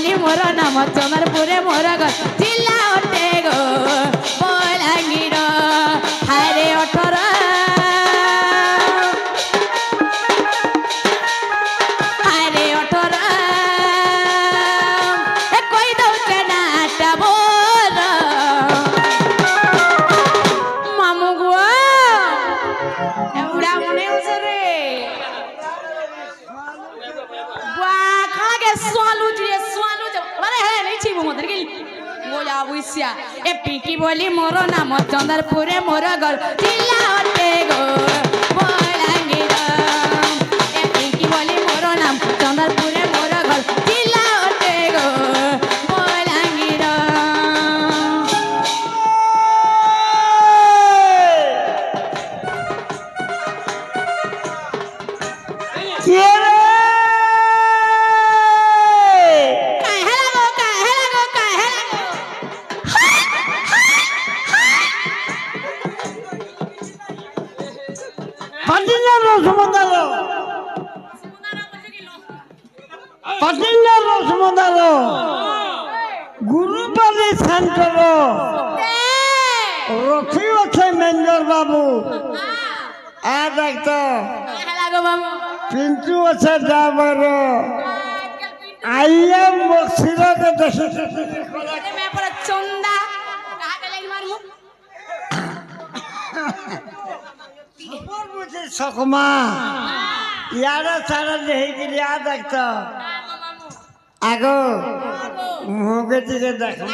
বলি মোর নাম চন্দ্রপুরে মোর ঘর জিল্লা ওঠে গো বলাঙ্গীর হারে 18 হারে 18 কই দৌছে নাটা বল মামু গো উড়া মনে হচ্ছে রে ए पिंकी बोली मोर नाम चंद्रपुरे मोर घर जिला ओटे गो बलांगीर ए पिंकी बोली मोर नाम चंद्रपुरे मोर घर जिला ओटे गो बलांगीर गुरुबारी सेंटर रखी रखे मेंजर बाबू आ देखो पिंटू अच्छे ड्राइवर आइए मक्सिरा के देखे मैं पर चंदा कहां के लेके मारू खबर मुझे सकमा यारा सारा नहीं के लिए आ देखो आगो मुँह के देखो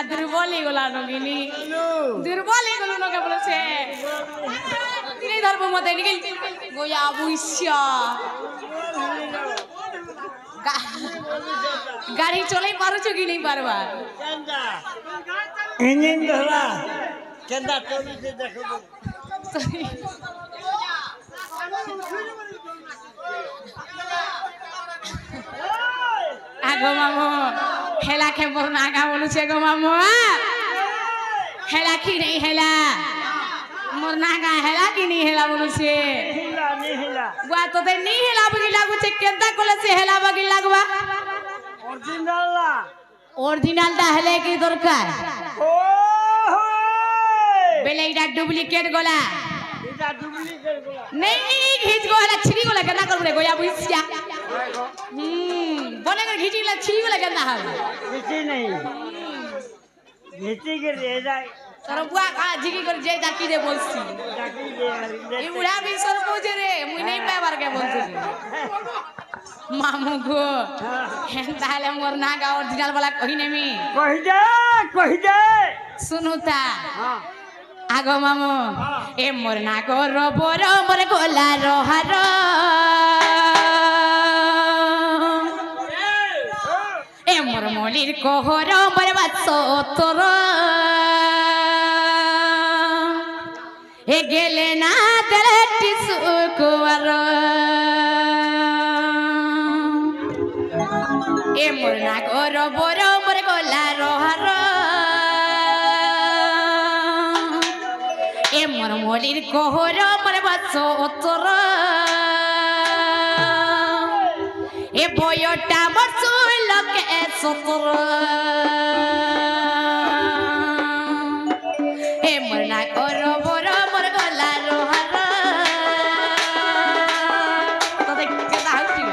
दुर्बल ही गोला नगिनी दुर्बल ही गोलो नगे बोलছে তিনি ধর্ম মতে নিগিল গোয়া বুইসা গাড়ি চলাই পারছো কি नहीं পারবা इंजन धरा केंदा चली से देखो আগো মামু হেলা কে বল না আগা বলছে গো মামু হেলা কি নেই হেলা মোর নাগা হেলা কি নি হেলা বলছে हिला नहीं हिला গুয়া তোতে নি হেলা বগি লাগুছে কেনতা কলেছে হেলা বগি লাগবা ओरिजिनल অরিজিনালটা হেলে কি দরকার ओ বেলে এটা ডুপ্লিকেট গলা এটা ডুপ্লিকেট গুলা नहीं घिच गो हला छिरी गला केना करबे गोया बुइसिया बने कर घिची गला छिरी गला केना हल किसी नहीं घिची के ले जाए তোর বুয়া কা জিগি করে যে ডাকি দে বলছি डाकी दे এই উড়া বিসর বুঝে রে মুই নেই পাবার কে বলছি মামু গো হেন তাহলে মোর না গা অরিজিনাল वाला কই নেমি कह दे শুনুতা हां আগো মামু এ মোর না গো রবর মোর গোলা রহার এ মোর মলির কোহর মোর বাসতর এ গেলে না তেলটি সুকুয়ার এ মোর না গো রবর মোর গোলা রহার এ মোর মলির কোহর মোর বাসতর এ বয়টা মোর সুলকে সতর এ মোর না কর বড় মোর গলা রহার তো দেখতে দাও কি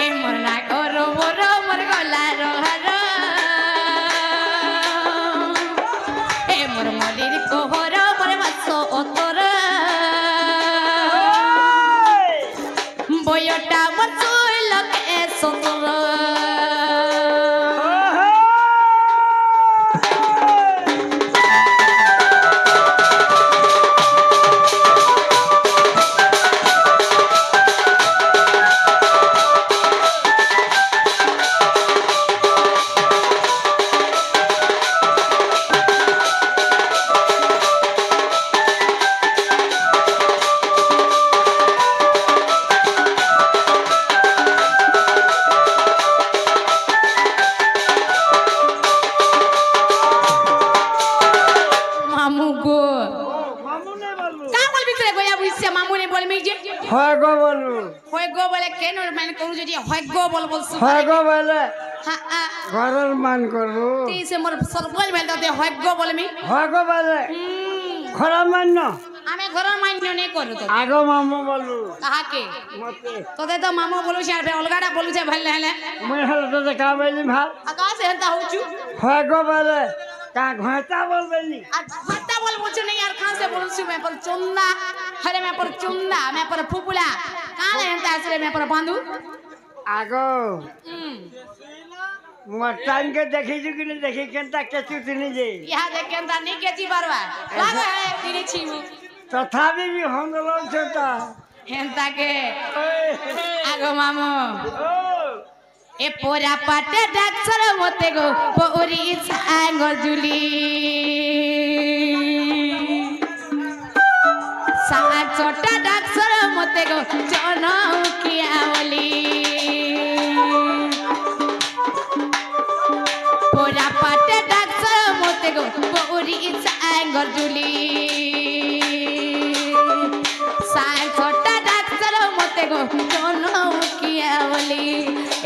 এ মোর না কর বড় মোর গলা হয় গো বলু হয়গ বলে কেন মানে করু যদি হয়গ বল বলছো হয় গো বলে হ্যাঁ ঘরের মান করবো সে মোর সরপঞ্চ বেল তাতে হয়গ বলমি হয় গো বলে ঘরের মান ন আমি ঘরের মান্য নেই করু তো আগ মামু বলু কাহাকে মতে তোতে তো মামু বলুছে আর অলগাটা বলুছে ভাল হেলে মুই হলে তো কাবেলি ভাল আকাশ হেনতা হউছু হয় গো বলে কা ঘটা বলবেনি আর হাতা বল বলছু নেই আর খান সে বলছু মে পর চুন্না হরে মে পর চুন্না মে পর ফুপুলা কালে হেনতা আসলে মে পর বাঁধু আগ মোর টাইমকে দেখিছু কি দেখি কেনটা কেচু তিনি যে ইহা দেখেন তা নি কেচি পারবা লাগা হে দিনেছি তথাপি বি হন্দল ছোটা হেনতাকে আগো মামু ও এ পোরা পাটে ডাক্তার মতে গো পরি আঙ্গর জুলি সাহা ছোটা ডাক্তার মতে গো জনকিয়া বলি পোরা পাটে ডাক্তার মতে গো পরি আঙ্গর জুলি সাহা ছোটা ডাক্তার মতে গো জনকিয়া বলি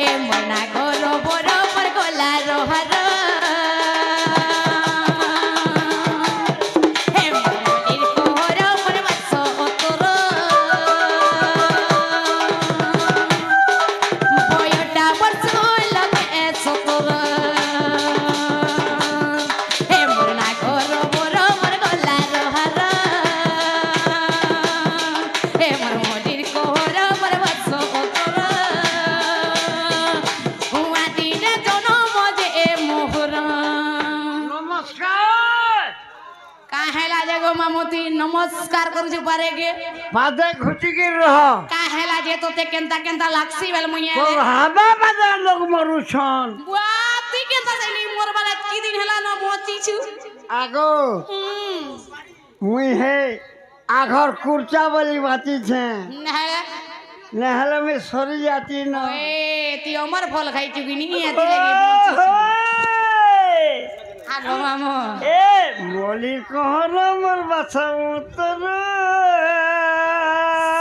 এ মনা গর বরবর গলা রহার হে মনির কোহর পর বাস অতর বয়টা বর্ষ লগে সতর হে মনা গর বরবর গলা রহার হে মনির কোহর পর বাস অতর নমস্কার কাহেলা জাগো মামতি নমস্কার করছু পারে গে বাদে ঘুটি কি রহ কাহেলা যে তোতে কেনতা কেনতা লাগছি বেল মুইয়া তোর হাবা বাদে লোক মরুছন বুয়া তুই কেনতা জানি মোর বালা কি দিন হেলা ন বচিছু আগো মুই হে আঘর কুরচা বলি বাঁচিছে না নহলে আমি সরি যাতি ন এ তুই আমার ফল খাইছু কি নি এতি লাগি বচিছু আগো মামু এ মলি কহর মোর বাছা উত্তর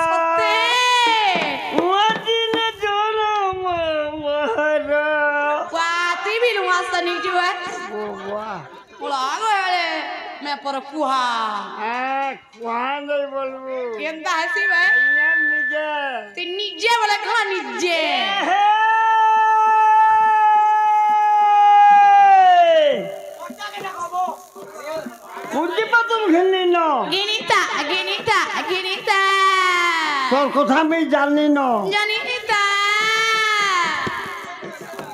সত্যি ওদিনে জনম মহর বুয়া তুই বিলু মাস্তা নিছু এ বাবা ওলা আগো এ মে পর কুহা কোয়া নাই বলবো কেনতা হাসি বে ইয়ার নিজে তুই নিজে বলে খাওয়া নিজে বুঝতে পাতুম খেললি ন গিনিতা গিনিতা গিনিতা তোর কথা আমি জানি ন জানিতা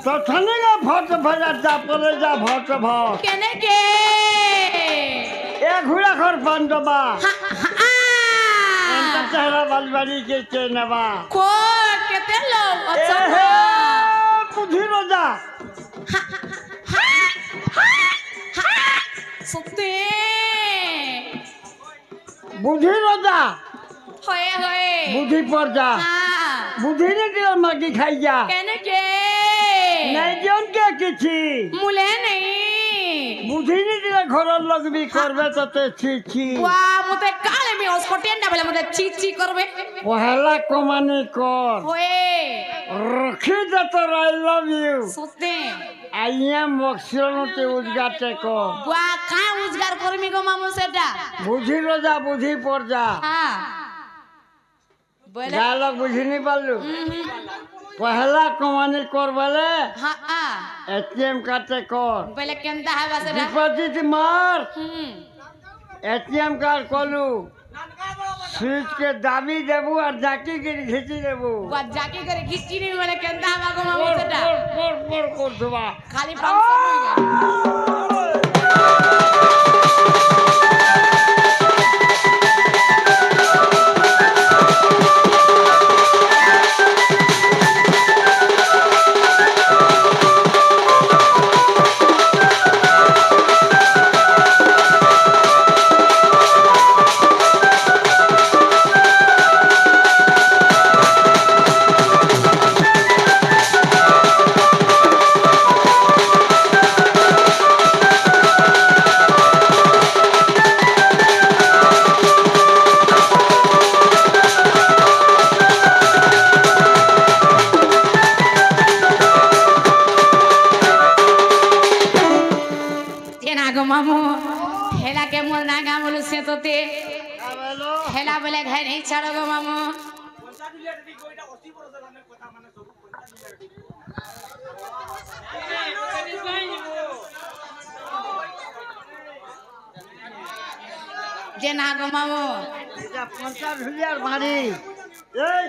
তোর থানে গা ভট ভজা যা পরে যা ভট ভট কেনে কে এ ঘুরা ঘর পাঞ্জবা হা হা এন্টা চেহারা বালবাড়ি কে নেবা কো কেতে লো আচ্ছা এহে বুঝি রোজা সত্যি বুঝি রোজা হয়ে হয়ে বুঝি পর যা হ্যাঁ বুঝি নে দিল মাগি খাই যা কেনে কে নাই জন কে কিছু মুলে নেই বুঝি নে দিল ঘরের লোক বি করবে তোতে ছি ছি ওয়া মতে কালে মি অস্কটেন না বলে মতে চি চি করবে পহেলা কমানি কর হয়ে রখি দে তোর আই লাভ ইউ সত্যি আইয়া মকসলতে উজগাতে কর বুয়া কাঁ উজগার করমি গো মামু সেটা বুঝি রোজা বুঝি পর যা হ্যাঁ বলে ডায়লগ বুঝিনি পারলু পহেলা কমানি কর বলে হ্যাঁ হ্যাঁ এটিএম কার্ডে কর বলে কেনতা হবে সেটা ডিপোজিট মার হুম এটিএম কার্ড কলু সুইচ के दाबी देबू और जाकी के घिची देबू বুয়া জাকি করে খিচি নি বলে কেনতা হবে গো মামু সেটা कर दुबा খালি ফাংশন হয়ে গেল কেনা গো মামু হেলাকে মোর না গা বলু সে তোতে হেলা বলে ঘাই নেই ছাড়ো গো মামু যে না গো মামু এটা 50 হুলিয়ার মারি এই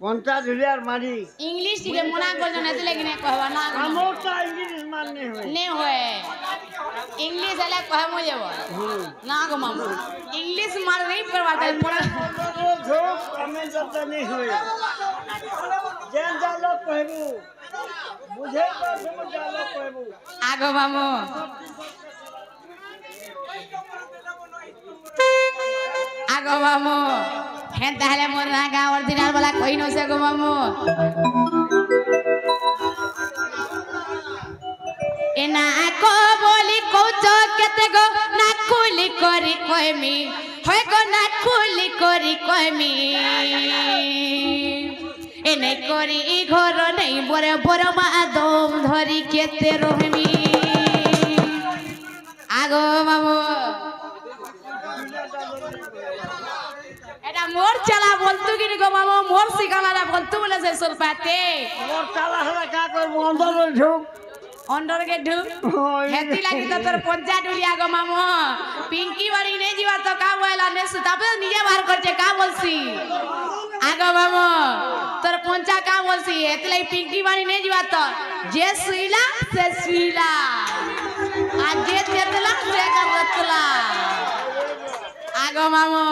50 হুলিয়ার মারি इंग्लिश के मना कर जो नहीं लेकिन कहवा ना আমটা ইংলিশ মাননি হয় नहीं होए इंग्लिश वाला कह मुझे वो ना गो मामू इंग्लिश मार नहीं करवाता है पढ़ा ধোপ আমি যত নেই হয় যেন জালো কইবু বুঝে পারবো জালো কইবু आगो मामू आगो मामू हैं ताहले मोर ना गा ओरिजिनल वाला कोई न से गो मामू एना को बोली कोचो केते गो ना खुली करी कोइमी होय गो ना खुली करी कोइमी एने करी घर नहीं बरे बरे मादम धरी केते रहमी आगो मामू এটা মোর চালা বলতু কি গো মামা মোর শিখালারা বলতু বলে সে সুরপাতে মোর চালা হলা কা করবো অন্দর ঢুক अंडर के ढुक हेती लागी तो तोर पंचा डुलिया गो मामो पिंकी बारी नहीं जीवा तो का बोला ने सुताबे निजे बाहर करछे का बोलसी आगो मामो तोर पंचा का बोलसी हेती लाई पिंकी बारी नहीं जीवा तो जे सुईला से सुईला आ जे तेतला से का बतला आगो मामो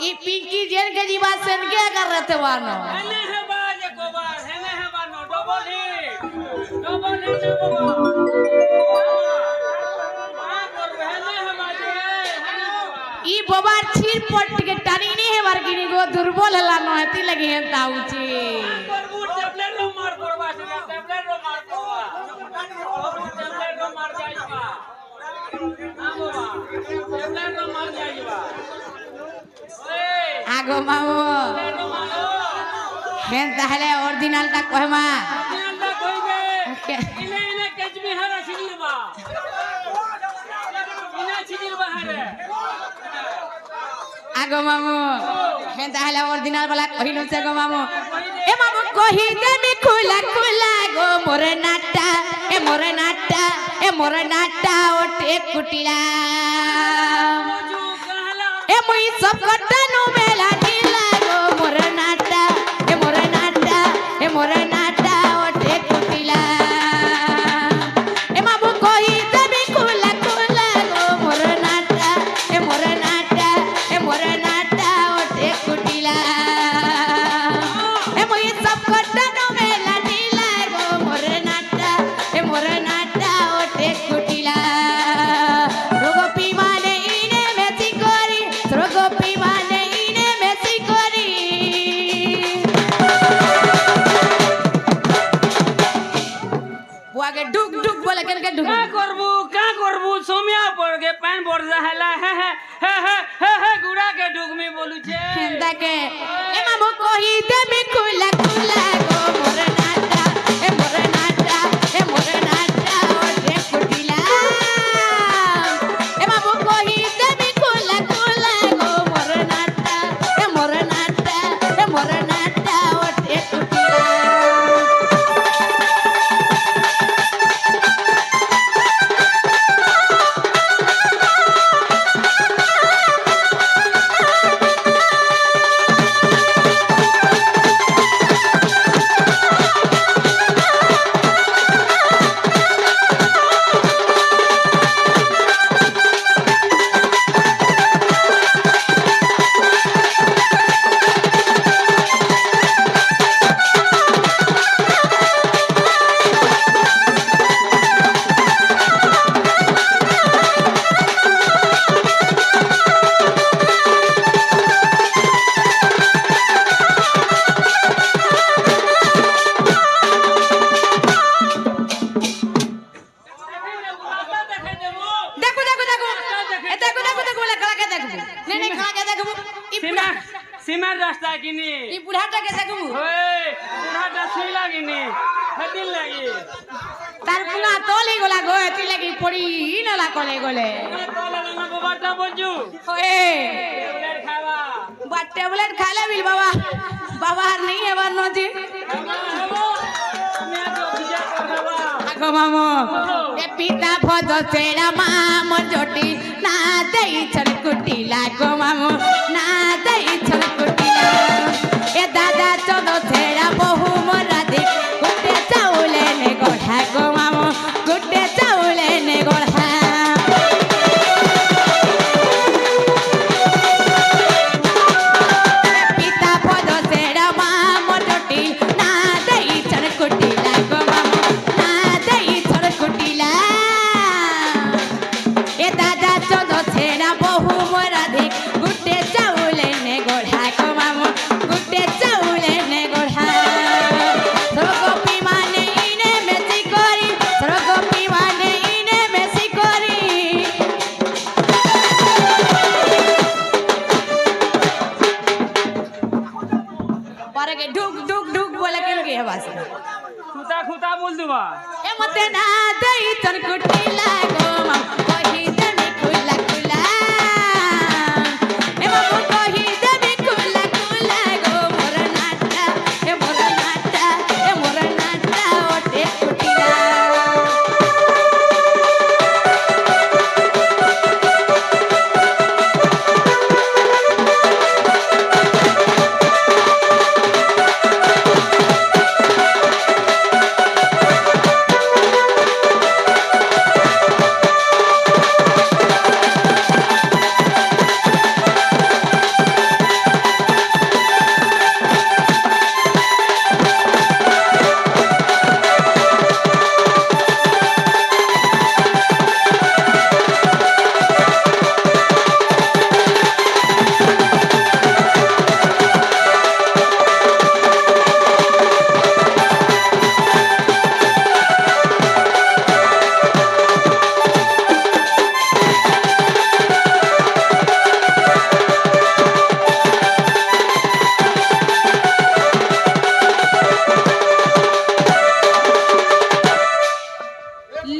ई पिंकी जेन के जीवा सेन के कर रहते वानो हेने है बाज कोबार हेने है बानो डबल ही बाबा ई बबार छीर पट के टानी नहीं है वर्गिनी गो दुर्बल हला नहती लगी है ताऊची टेबलेट रो मार पड़वा से टेबलेट रो मार पड़वा टेबलेट रो मार जाईबा हां बाबा टेबलेट रो मार जाईबा ओए आगो मामो टेबलेट रो मारो हैं ताहले ओरिजिनल ता कहमा अंडा कोइबे इने इने केच में हरा छिलबा इने छिलबा हरे आगो मामो हैं ताहले ओरिजिनल वाला कहिनो से गो मामो ए मामो कहि दे मी खुला खुला गो मोर नाटा ए मोर नाटा ए मोर नाटा ओटे कुटिला जो कहला ए मुई सब कटनु मेला नीला गो मोर नाटा ए मोर नाटा ए मोर नाटा ओटे कुटिला ए मामू कहि देबी खुला खुला गो मोर नाटा ए मोर नाटा ए मोर नाटा ओटे कुटिला ए मुई सब कटनु मेला नीला गो मोर नाटा ए मोर नाटा ओटे कुटिला रोगो पीवाने इने मेथी करी रोगो पीवाने इने मेथी करी बुआ के डुक डुक बोले के डुक का करबू सोमिया पड़ के पैन पड़ जाहला हे गुड़ा के डुग में बोलू छे हेंदा के ए मामू कहि दे मी खुला खुला गो मोर नाटा ए मोर नाटा ए मोर नाटा ओटे कुटिला ए मामू कहि दे मी खुला खुला गो मोर नाटा ए मोर नाटा ए मोर नाटा ओटे कुटिला देखो देखो देखो ए देखो देखो देखो बोले खड़ा के देखबो नहीं नहीं खड़ा के देखबो ई सीमा सीमा रास्ता किनी ई बुढ़ाटा के देखबो ओए बुढ़ा दा सुई लागिनी हदिल लागी তার পুঙা তলি গলা গো এতি লাগি পড়ি নলা কলে গলে না বাবাটা বলছু ওয়ে ট্যাবলেট খাবা বা ট্যাবলেট খাইলে বিল বাবা বাবা আর নেই এবার নজি আমি তো বিজয় করবা আগো মামো এ পিতা ভদ সেরা মামো জটি না দেই ছড়কুটি লাগো মামো না দেই ছড়কুটি এ দাদা চলো সেরা বহু মরা দে গুটে চাউলে নে গড়া গো মামো গুটে চাউলে নে গড়া পিতা ভদ সেরা মামো জটি না দেই ছড়কুটি লাগো মামো না দেই ছড়কুটি লা এ দাদা চলো সেরা বহু মরা দে গুটে চাউলে নে গড়া গো মামো গুটে চাউলে নে গড়া সরগোপী মানে ইনে মেসি করি সরগোপী মানে ইনে মেসি করি পরে কে ঢুক ঢুক ঢুক বলে কেন কে বাস খুতা খুতা বল দিবা এ মতে না দেই তন কুটি লাগো মাম কহি দেমি খুলা খুলা এ মাম কহি দেমি খুলা খুলা গো মোর নাটা এ মোর নাটা এ মোর নাটা ওটে কুটিলা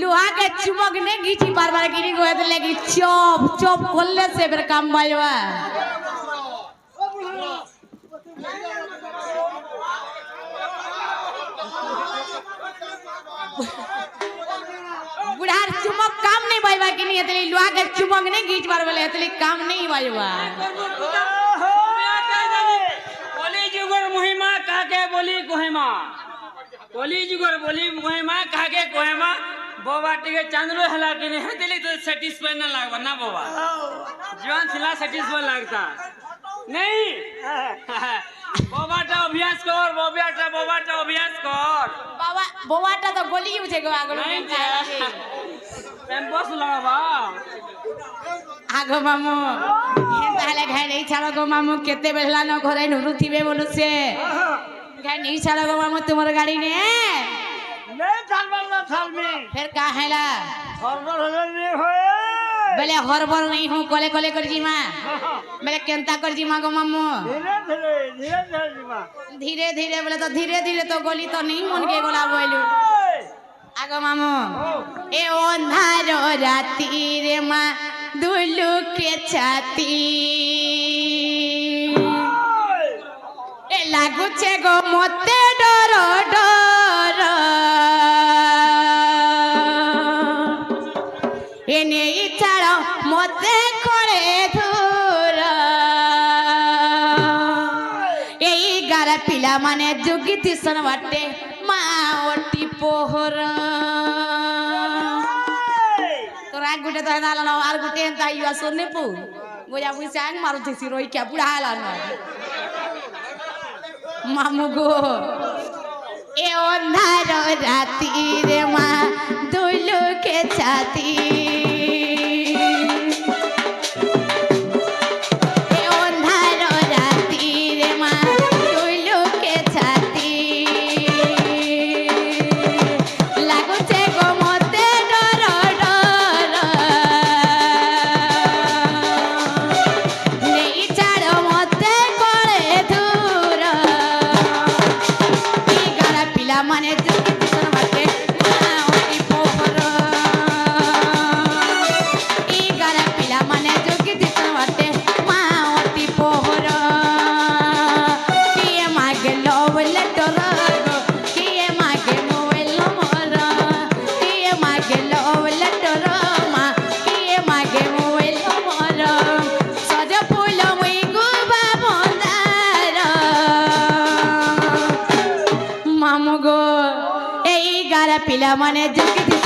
लोहा के चुमक ने घीची बार बार गिरी गोए तो लगी चोप चोप खोलने से फिर काम बाजवा बुढ़ार चुमक काम नहीं बाजवा कि नहीं इतनी लोहा के चुमक ने घीच बार बोले इतनी काम नहीं बाजवा কলি যুগর মহিমা কাকে বলি কোহেমা কলি যুগর বলি মহিমা কাকে কোহেমা বাবা টিকে চাंदलो हला कि नहीं हेतली तो सैटिस्फाई ना लागबा ना बाबा जीवन सिला सैटिस्फाई लागता नहीं बाबाटा अभ्यास कर बाबाटा अभ्यास कर बाबा बोवाटा तो गोली उठे गो आगो नहीं पेम्पस लगाबा आगो मामू ताले घाय नहीं छाड़ो गो मामू केते बेला न घरे नुरु थिबे बोलु से घाय नहीं छाड़ो गो मामू तुम्हारे गाड़ी ने नहीं थालबल ना थाल में फिर का हैला हरबर हरबर नहीं होए बेले हरबर नहीं हूं कोले कोले कर जी मां बेले केंता कर जी मां गो मामू धीरे धीरे जीवा धीरे धीरे बोले तो धीरे धीरे तो गोली तो नहीं मन के गोला बोलू आगो मामू ए ओन्हारो राती रे मां दुलु के छाती ए लाଗୁছে গো মতে ডর ডর এ নেই ছাড় মতে করে ধুর এই গারা পিলা মানে যোগী তিসন বাটে মা ওটি পোহর তোরা গুটে তো দালানো আর গুটে এন্তা ইয়া সোনে পু গোয়া বুই সাং মারু থিসি রই কে পুরা হালানো মামু গো এ অন্ধার রাতি রে মা দুলুকে ছাতি এ অন্ধার রাতি রে মা দুলুকে ছাতি লাগুছে গো মতে ডর ডর নেই ছাড় মতে করে দূর এই গারা পিলা মানে যোগী তিসন বাটে মা ওটি ପିଲାମାନେ ଝୁଙ୍କିଥିଲେ